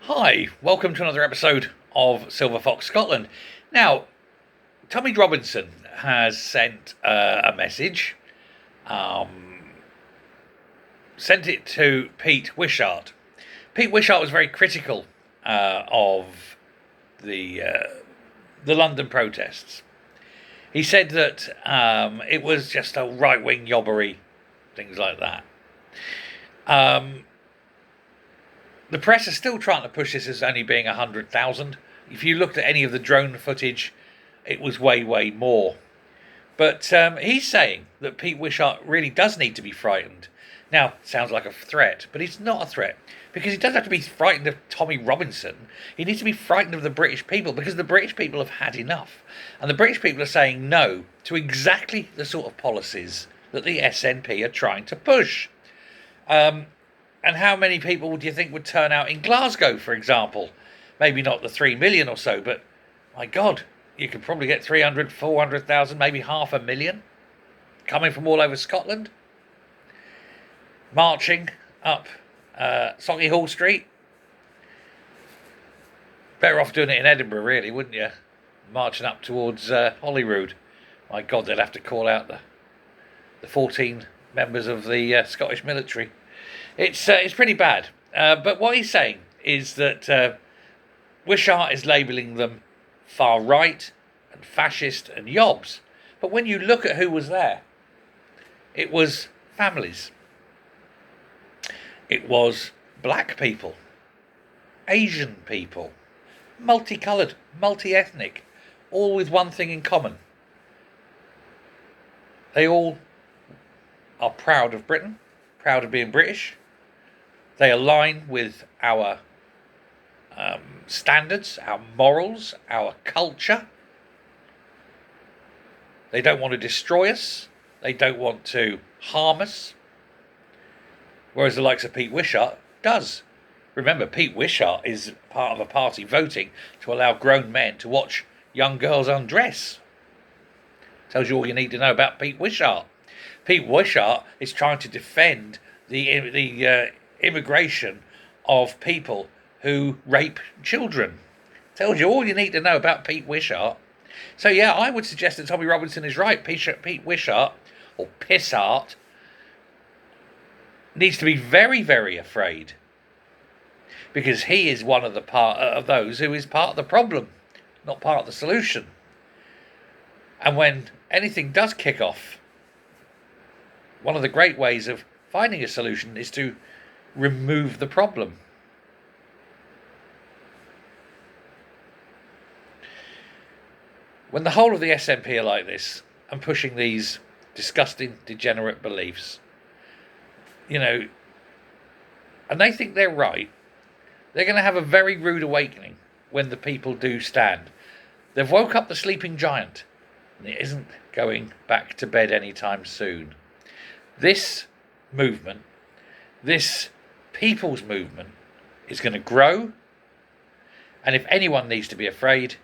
Hi, welcome to another episode of Silver Fox Scotland. Now, Tommy Robinson has sent a message, sent it to Pete Wishart. Pete Wishart was very critical of the London protests. He said that it was just a right-wing yobbery, things like that. The press is still trying to push this as only being 100,000. If you looked at any of the drone footage, it was way, way more. But he's saying that Pete Wishart really does need to be frightened. Now, sounds like a threat, but he's not a threat. Because he doesn't have to be frightened of Tommy Robinson. He needs to be frightened of the British people, because the British people have had enough. And the British people are saying no to exactly the sort of policies that the SNP are trying to push. And how many people do you think would turn out in Glasgow, for example? Maybe not the 3 million or so, but my God, you could probably get 300, 400,000, maybe 500,000 coming from all over Scotland, marching up Sauchiehall Street. Better off doing it in Edinburgh, really, wouldn't you? Marching up towards Holyrood. My God, they'd have to call out the 14 members of the Scottish military. It's pretty bad. But what he's saying is that Wishart is labelling them far right and fascist and yobs. But when you look at who was there, it was families. It was black people, Asian people, multicoloured, multi-ethnic, all with one thing in common. They all are proud of Britain, proud of being British. They align with our standards, our morals, our culture. They don't want to destroy us. They don't want to harm us. Whereas the likes of Pete Wishart does. Remember, Pete Wishart is part of a party voting to allow grown men to watch young girls undress. Tells you all you need to know about Pete Wishart. Pete Wishart is trying to defend the immigration of people who rape children. Tells you all you need to know about Pete Wishart. So yeah, I would suggest that Tommy Robinson is right. Pete Wishart, or Pissart, needs to be very, very afraid, because he is one of those who is part of the problem, not part of the solution. And when anything does kick off, one of the great ways of finding a solution is to remove the problem. When the whole of the SNP are like this and pushing these disgusting, degenerate beliefs, and they think they're right, they're going to have a very rude awakening when the people do stand. They've woke up the sleeping giant, and it isn't going back to bed anytime soon. This movement, this people's movement, is going to grow, and if anyone needs to be afraid,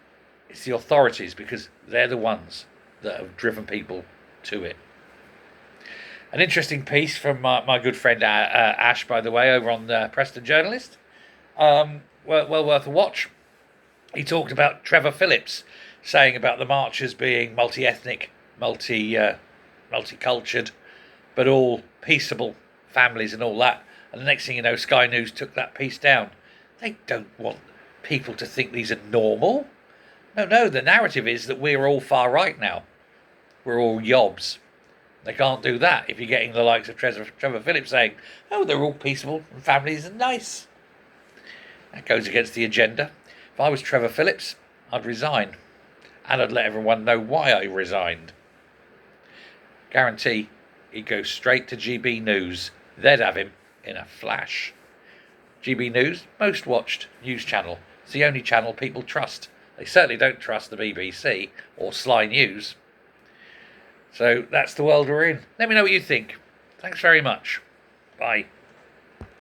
it's the authorities, because they're the ones that have driven people to it. An interesting piece from my good friend Ash, by the way, over on Preston Journalist. Well worth a watch. He talked about Trevor Phillips saying about the marchers being multi-ethnic, multicultured, but all peaceable families and all that. And the next thing you know, Sky News took that piece down. They don't want people to think these are normal. No, the narrative is that we're all far right now. We're all yobs. They can't do that if you're getting the likes of Trevor Phillips saying, oh, they're all peaceable and families are nice. That goes against the agenda. If I was Trevor Phillips, I'd resign. And I'd let everyone know why I resigned. Guarantee he'd go straight to GB News. They'd have him in a flash. GB News, most watched news channel. It's the only channel people trust. They certainly don't trust the BBC or Sly News. So that's the world we're in. Let me know what you think. Thanks very much. Bye.